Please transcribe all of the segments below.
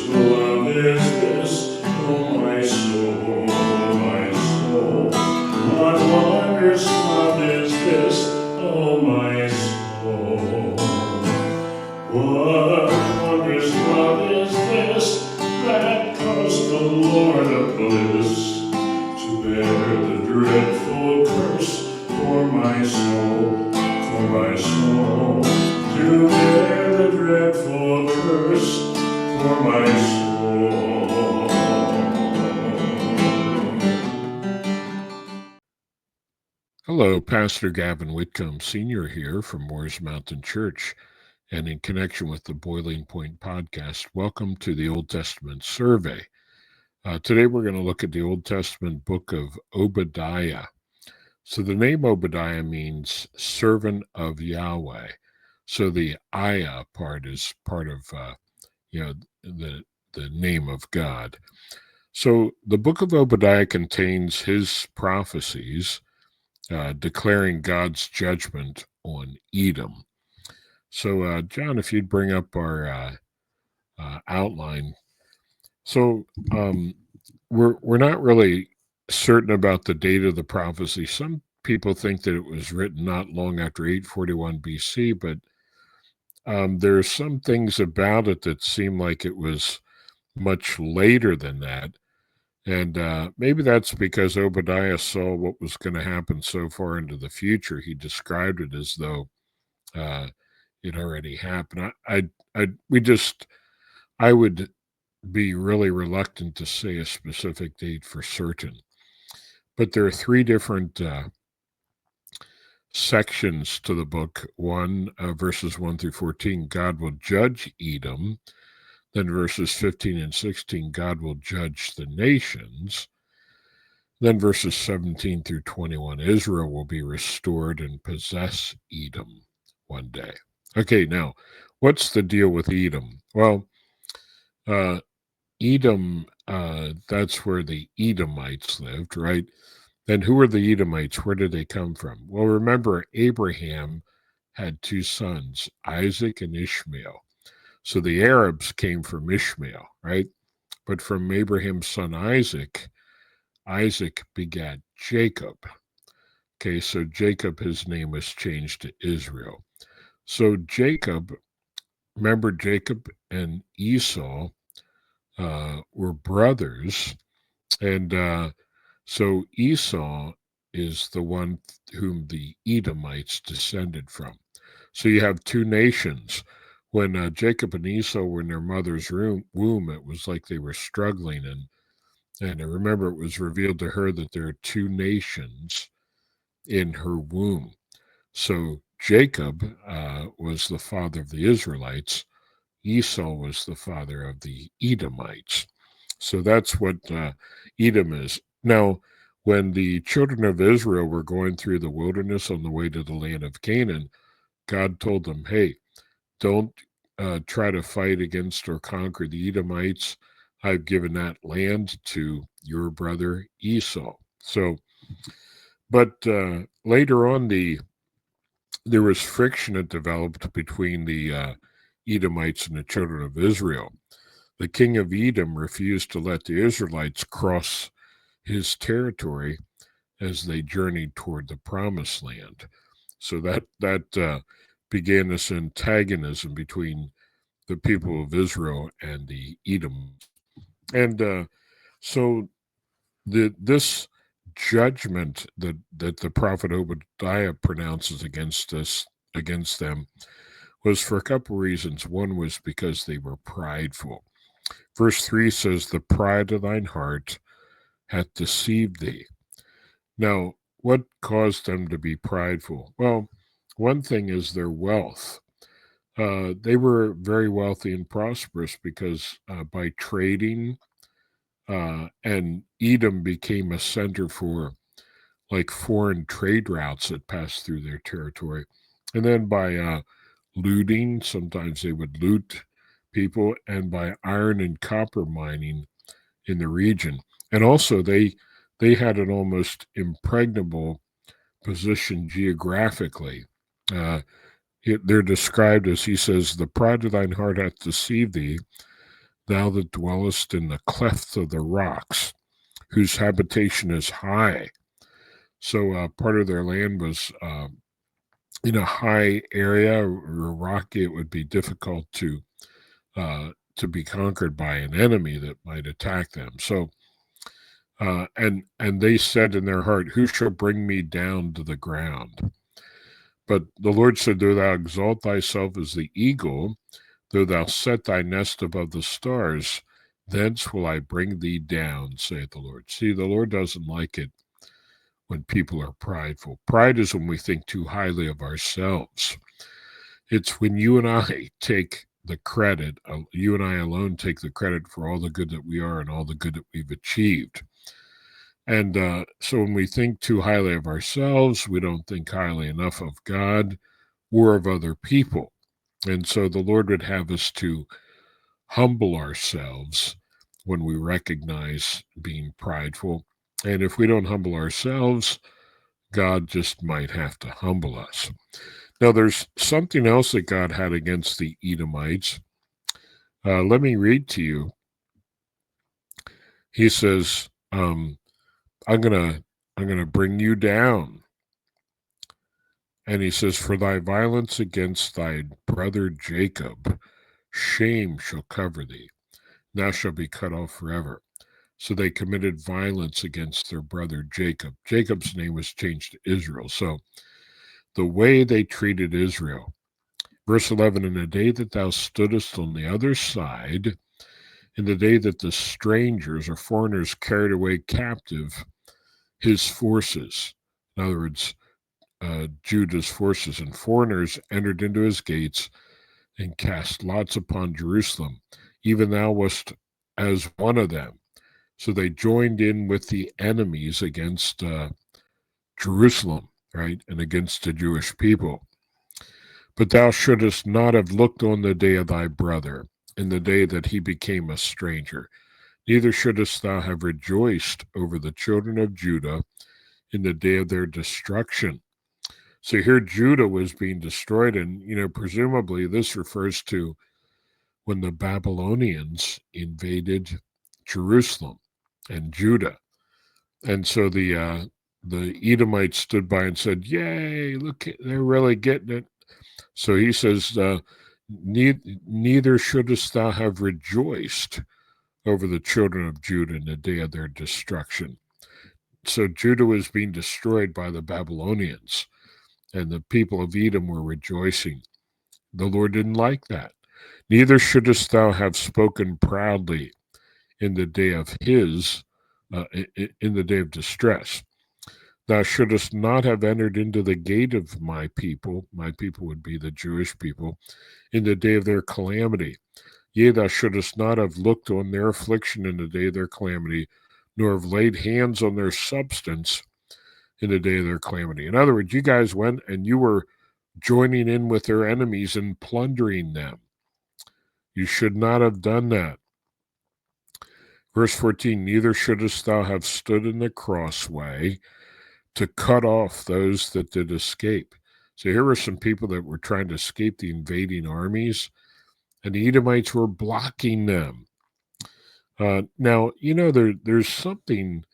love is this, oh my soul, my soul? What wondrous love is this, oh my soul? What wondrous love is this that caused the Lord of bliss to bear the dreadful curse for my soul, for my soul, to bear the dreadful curse for my soul. Hello, Pastor Gavin Whitcomb Sr. here from Moores Mountain Church, and in connection with the Boiling Point podcast, welcome to the Old Testament survey. Today we're going to look at the Old Testament book of Obadiah. So the name Obadiah means servant of Yahweh. So the Ayah part is part of the name of God. So the book of Obadiah contains his prophecies declaring God's judgment on Edom. So, John, if you'd bring up our outline. So, we're not really certain about the date of the prophecy. Some people think that it was written not long after 841 BC, but there are some things about it that seem like it was much later than that. And maybe that's because Obadiah saw what was going to happen so far into the future. He described it as though it already happened. I would be really reluctant to say a specific date for certain. But there are three different sections to the book. One, verses 1 through 14, God will judge Edom. Then verses 15 and 16, God will judge the nations. Then verses 17 through 21, Israel will be restored and possess Edom one day. Okay, now, what's the deal with Edom? Well, Edom, that's where the Edomites lived, right? Then who are the Edomites? Where did they come from? Well, remember, Abraham had two sons, Isaac and Ishmael. So the Arabs came from Ishmael, right? But from Abraham's son Isaac, Isaac begat Jacob. Okay, so Jacob, his name was changed to Israel. So Jacob, remember Jacob and Esau were brothers. And so Esau is the one whom the Edomites descended from. So you have two nations. When Jacob and Esau were in their mother's womb, it was like they were struggling. And I remember it was revealed to her that there are two nations in her womb. So Jacob was the father of the Israelites. Esau was the father of the Edomites. So that's what Edom is. Now, when the children of Israel were going through the wilderness on the way to the land of Canaan, God told them, hey, don't try to fight against or conquer the Edomites. I've given that land to your brother Esau. So, but later on, there was friction that developed between the Edomites and the children of Israel. The king of Edom refused to let the Israelites cross his territory as they journeyed toward the promised land. So that began this antagonism between the people of Israel and the Edom. And so this judgment that the prophet Obadiah pronounces against them was for a couple reasons. One was because they were prideful. Verse 3 says, the pride of thine heart hath deceived thee. Now, what caused them to be prideful? Well, one thing is their wealth. They were very wealthy and prosperous because by trading, and Edom became a center for like foreign trade routes that passed through their territory. And then by looting, sometimes they would loot people, and by iron and copper mining in the region. And also they had an almost impregnable position geographically. They're described as, he says, the pride of thine heart hath deceived thee. thou that dwellest in the cleft of the rocks, whose habitation is high. So part of their land was in a high area or rocky. It would be difficult to be conquered by an enemy that might attack them. So and they said in their heart, who shall bring me down to the ground? But the Lord said, though thou exalt thyself as the eagle, though thou set thy nest above the stars, thence will I bring thee down, saith the Lord. See, the Lord doesn't like it when people are prideful. Pride is when we think too highly of ourselves. It's when you and I take the credit, you and I alone take the credit for all the good that we are and all the good that we've achieved. And so when we think too highly of ourselves, we don't think highly enough of God or of other people. And so the Lord would have us to humble ourselves when we recognize being prideful. And if we don't humble ourselves, God just might have to humble us. Now, there's something else that God had against the Edomites. Let me read to you. He says, I'm gonna bring you down. And he says, for thy violence against thy brother Jacob, shame shall cover thee. Thou shalt be cut off forever. So they committed violence against their brother Jacob. Jacob's name was changed to Israel. So the way they treated Israel. Verse 11, in the day that thou stoodest on the other side, in the day that the strangers or foreigners carried away captive his forces. In other words, Judah's forces and foreigners entered into his gates and cast lots upon Jerusalem. Even thou wast as one of them. So they joined in with the enemies against Jerusalem, right, and against the Jewish people. But thou shouldest not have looked on the day of thy brother, in the day that he became a stranger. Neither shouldest thou have rejoiced over the children of Judah in the day of their destruction. So here Judah was being destroyed, and presumably this refers to when the Babylonians invaded Jerusalem and Judah. And so the Edomites stood by and said, yay, look, they're really getting it. So he says, neither shouldest thou have rejoiced over the children of Judah in the day of their destruction. So Judah was being destroyed by the Babylonians, and the people of Edom were rejoicing. The Lord didn't like that. Neither shouldest thou have spoken proudly in the day of in the day of distress. Thou shouldest not have entered into the gate of my people would be the Jewish people, in the day of their calamity. Yea, thou shouldest not have looked on their affliction in the day of their calamity, nor have laid hands on their substance in the day of their calamity. In other words, you guys went and you were joining in with their enemies and plundering them. You should not have done that. Verse 14, neither shouldest thou have stood in the crossway to cut off those that did escape. So here were some people that were trying to escape the invading armies, and the Edomites were blocking them. Now, there's something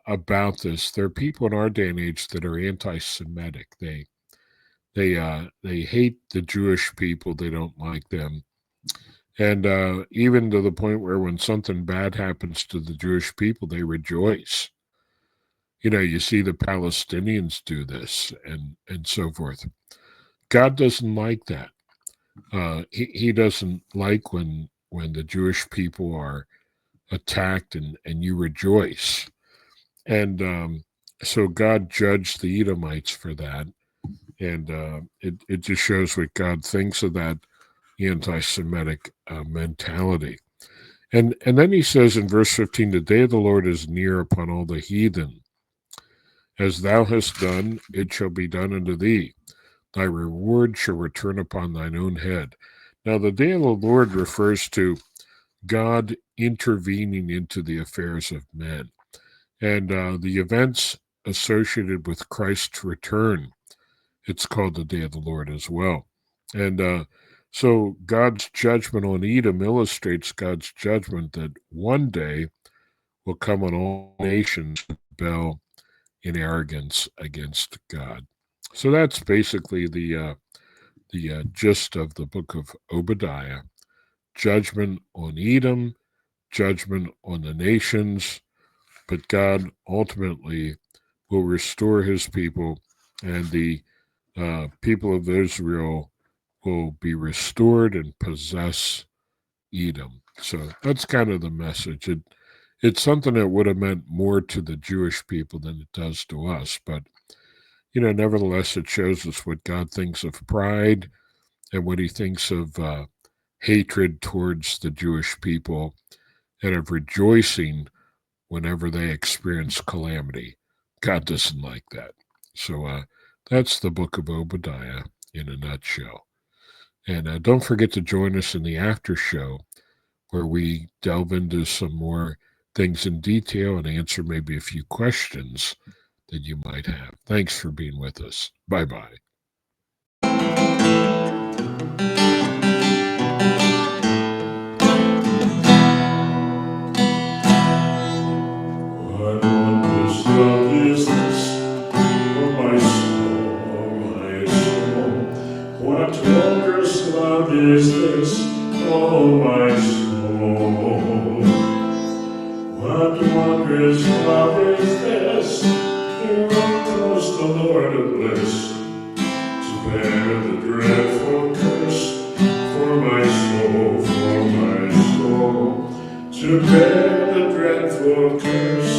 about this. There are people in our day and age that are anti-Semitic. They hate the Jewish people. They don't like them. And even to the point where when something bad happens to the Jewish people, they rejoice. You see the Palestinians do this and so forth. God doesn't like that. He doesn't like when the Jewish people are attacked and you rejoice. And so God judged the Edomites for that. And it just shows what God thinks of that anti-Semitic mentality. And then he says in verse 15, the day of the Lord is near upon all the heathen. As thou hast done, it shall be done unto thee. Thy reward shall return upon thine own head. Now, the day of the Lord refers to God intervening into the affairs of men. And the events associated with Christ's return, it's called the day of the Lord as well. And So God's judgment on Edom illustrates God's judgment that one day will come on all nations to rebel in arrogance against God. So that's basically the gist of the book of Obadiah. Judgment on Edom, judgment on the nations, but God ultimately will restore his people, and the people of Israel will be restored and possess Edom. So that's kind of the message. It's something that would have meant more to the Jewish people than it does to us, but nevertheless, it shows us what God thinks of pride and what he thinks of hatred towards the Jewish people and of rejoicing whenever they experience calamity. God doesn't like that. So that's the book of Obadiah in a nutshell. And don't forget to join us in the after show where we delve into some more things in detail and answer maybe a few questions that you might have. Thanks for being with us. Bye bye. What wondrous love is this, oh my soul, oh my soul? What wondrous love is this, oh my soul? What wondrous love is this? Here comes the Lord of bliss to bear the dreadful curse for my soul, for my soul. To bear the dreadful curse